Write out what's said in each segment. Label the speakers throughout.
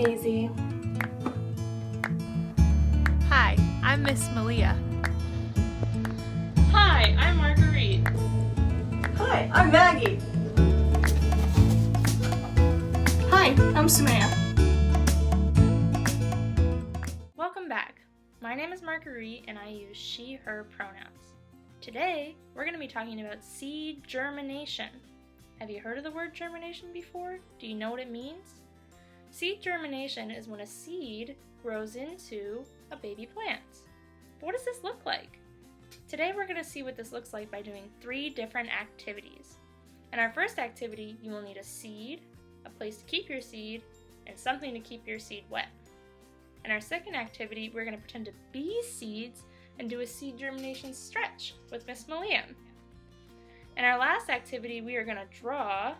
Speaker 1: Maisie.
Speaker 2: Hi, I'm Miss Malia.
Speaker 3: Hi, I'm Marguerite.
Speaker 4: Hi, I'm Maggie.
Speaker 1: Hi, I'm Sumaya.
Speaker 2: Welcome back. My name is Marguerite and I use she, her pronouns. Today, we're going to be talking about seed germination. Have you heard of the word germination before? Do you know what it means? Seed germination is when a seed grows into a baby plant. But what does this look like? Today we're going to see what this looks like by doing 3 different activities. In our first activity, you will need a seed, a place to keep your seed, and something to keep your seed wet. In our second activity, we're going to pretend to be seeds and do a seed germination stretch with Miss Malia. In our last activity, we are going to draw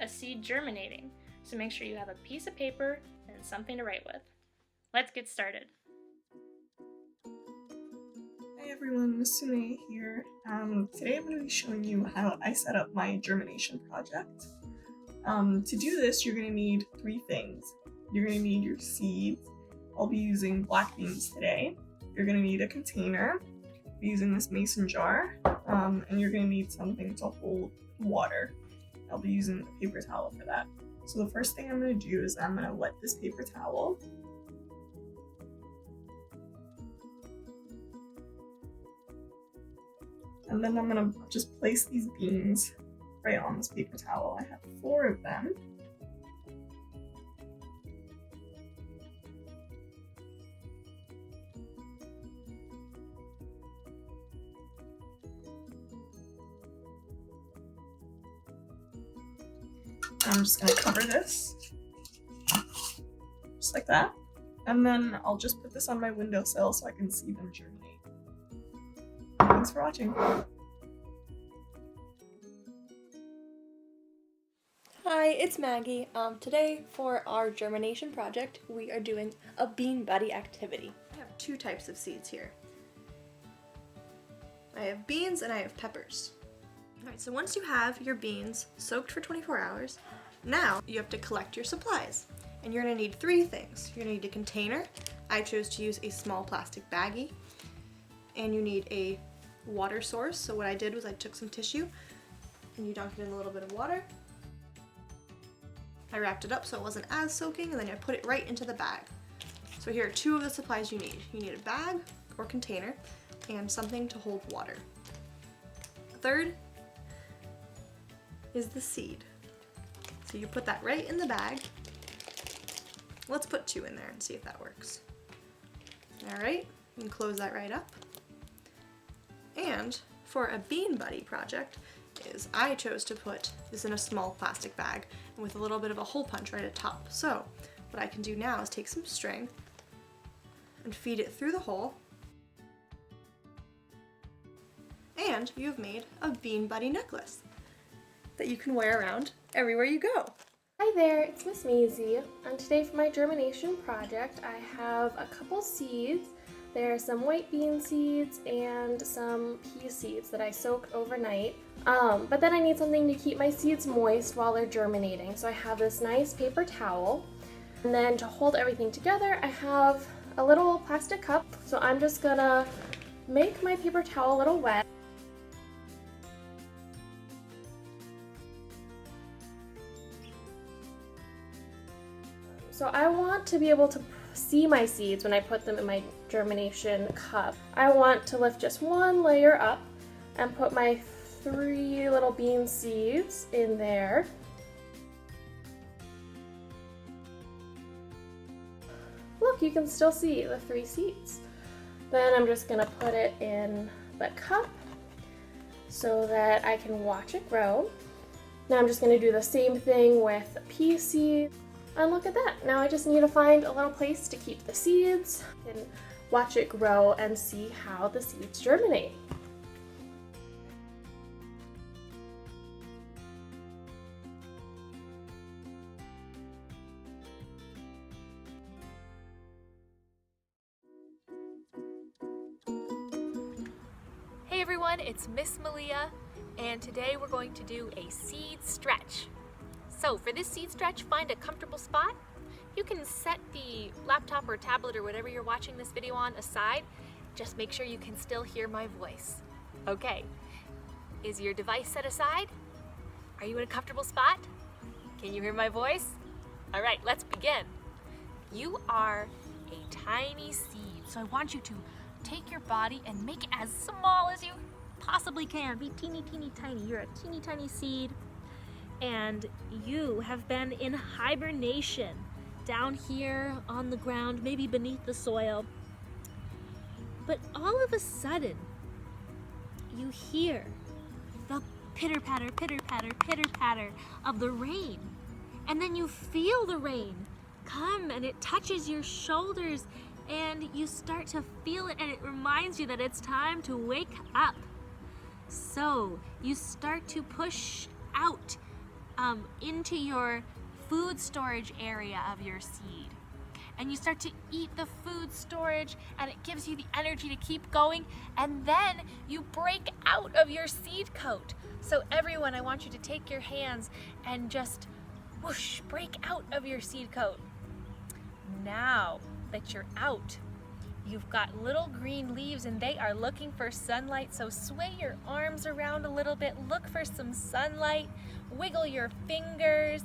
Speaker 2: a seed germinating. So make sure you have a piece of paper and something to write with. Let's get started.
Speaker 4: Hi everyone, Miss Sumaya here. Today I'm going to be showing you how I set up my germination project. To do this, you're going to need 3 things. You're going to need your seeds. I'll be using black beans today. You're going to need a container. I'll be using this mason jar. And you're going to need something to hold water. I'll be using a paper towel for that. So the first thing I'm going to do is I'm going to wet this paper towel. And then I'm going to just place these beans right on this paper towel. I have 4 of them. I'm just going to cover this, just like that. And then I'll just put this on my windowsill so I can see them germinate. Thanks for watching.
Speaker 1: Hi, it's Maggie. Today for our germination project, we are doing a bean buddy activity. I have 2 types of seeds here. I have beans and I have peppers. Alright, so once you have your beans soaked for 24 hours, now you have to collect your supplies. And you're going to need 3 things. You're going to need a container. I chose to use a small plastic baggie. And you need a water source. So what I did was I took some tissue and you dunked it in a little bit of water. I wrapped it up so it wasn't as soaking, and then I put it right into the bag. So here are 2 of the supplies you need. You need a bag or container and something to hold water. Third is the seed. So you put that right in the bag. Let's put 2 in there and see if that works. Alright, you can close that right up. And for a bean buddy project, I chose to put this in a small plastic bag and with a little bit of a hole punch right at the top. So what I can do now is take some string and feed it through the hole, and you've made a bean buddy necklace that you can wear around everywhere you go.
Speaker 5: Hi there, it's Miss Maisie, and today for my germination project I have a couple seeds. There are some white bean seeds and some pea seeds that I soaked overnight. But then I need something to keep my seeds moist while they're germinating. So I have this nice paper towel. And then to hold everything together, I have a little plastic cup. So I'm just gonna make my paper towel a little wet. So I want to be able to see my seeds when I put them in my germination cup. I want to lift just 1 layer up and put my 3 little bean seeds in there. Look, you can still see the 3 seeds. Then I'm just gonna put it in the cup so that I can watch it grow. Now I'm just gonna do the same thing with the pea seeds. And look at that, now I just need to find a little place to keep the seeds and watch it grow and see how the seeds germinate.
Speaker 2: Hey everyone, it's Miss Malia, and today we're going to do a seed stretch. So for this seed stretch, find a comfortable spot
Speaker 3: you can set the laptop or tablet or whatever you're watching this video on aside. Just make sure you can still hear my voice. Okay, is your device set aside? Are you in a comfortable spot? Can you hear my voice? All right, let's begin. You are a tiny seed, so I want you to take your body and make it as small as you possibly can. Be teeny, teeny, tiny. You're a teeny, tiny seed, and you have been in hibernation down here on the ground, maybe beneath the soil. But all of a sudden, you hear the pitter-patter, pitter-patter, pitter-patter of the rain. And then you feel the rain come and it touches your shoulders and you start to feel it and it reminds you that it's time to wake up. So you start to push out into your food storage area of your seed. And you start to eat the food storage and it gives you the energy to keep going, and then you break out of your seed coat. So everyone, I want you to take your hands and just whoosh, break out of your seed coat. Now that you're out, you've got little green leaves and they are looking for sunlight, so sway your arms around a little bit, look for some sunlight, wiggle your fingers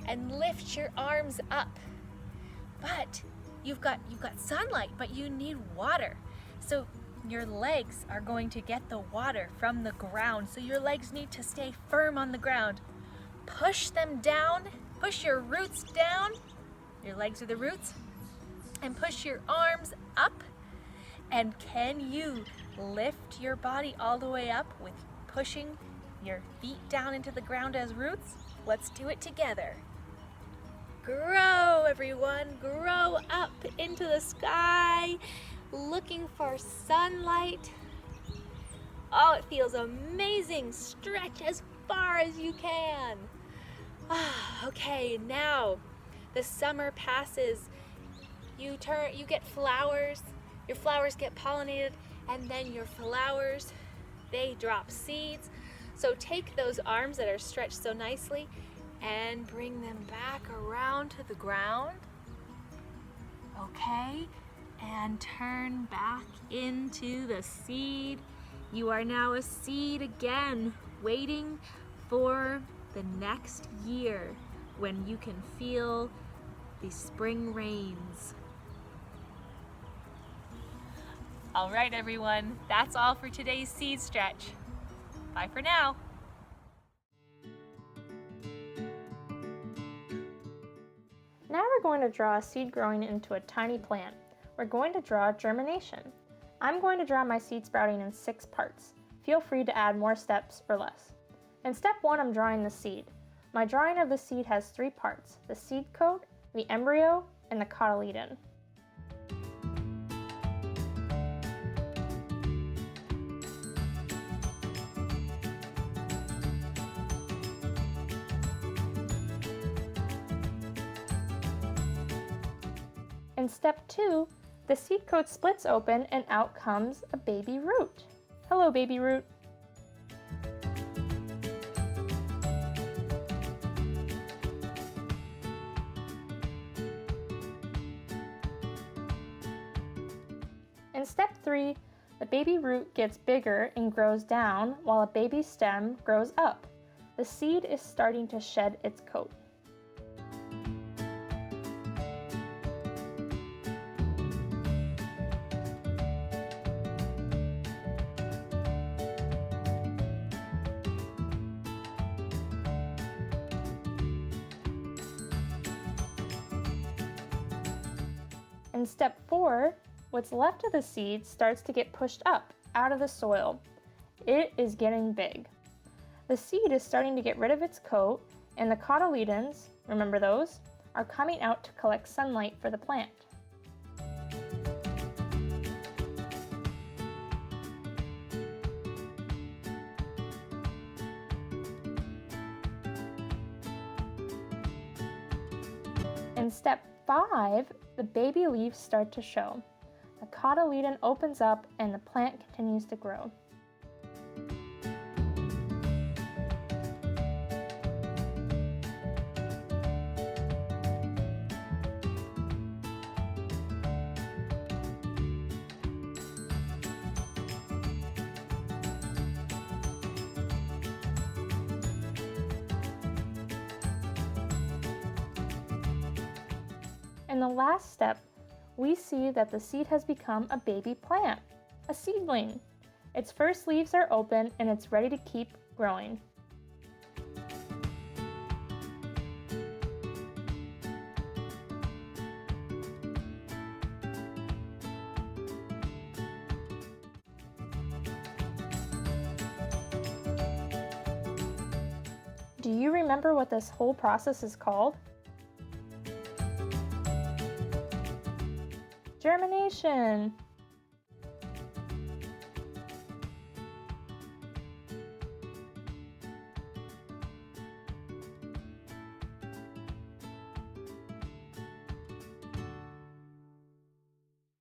Speaker 3: and lift your arms up. But you've got sunlight, but you need water. So your legs are going to get the water from the ground. So your legs need to stay firm on the ground. Push them down, push your roots down. Your legs are the roots. And push your arms up. And can you lift your body all the way up with pushing your feet down into the ground as roots? Let's do it together. Grow, everyone, grow up into the sky, looking for sunlight. Oh, it feels amazing. Stretch as far as you can. Okay, now the summer passes. You get flowers. Your flowers get pollinated, and then your flowers, they drop seeds. So take those arms that are stretched so nicely and bring them back around to the ground. Okay, and turn back into the seed. You are now a seed again, waiting for the next year when you can feel the spring rains. All right, everyone, that's all for today's seed stretch. Bye for now.
Speaker 2: Now we're going to draw a seed growing into a tiny plant. We're going to draw germination. I'm going to draw my seed sprouting in 6 parts. Feel free to add more steps or less. In step 1, I'm drawing the seed. My drawing of the seed has 3 parts: the seed coat, the embryo, and the cotyledon. In step 2, the seed coat splits open and out comes a baby root. Hello, baby root. In step 3, the baby root gets bigger and grows down while a baby stem grows up. The seed is starting to shed its coat. In step 4, what's left of the seed starts to get pushed up out of the soil. It is getting big. The seed is starting to get rid of its coat, and the cotyledons, remember those, are coming out to collect sunlight for the plant. In step 5, the baby leaves start to show. The cotyledon opens up and the plant continues to grow. In the last step, we see that the seed has become a baby plant, a seedling. Its first leaves are open and it's ready to keep growing. Do you remember what this whole process is called? Germination.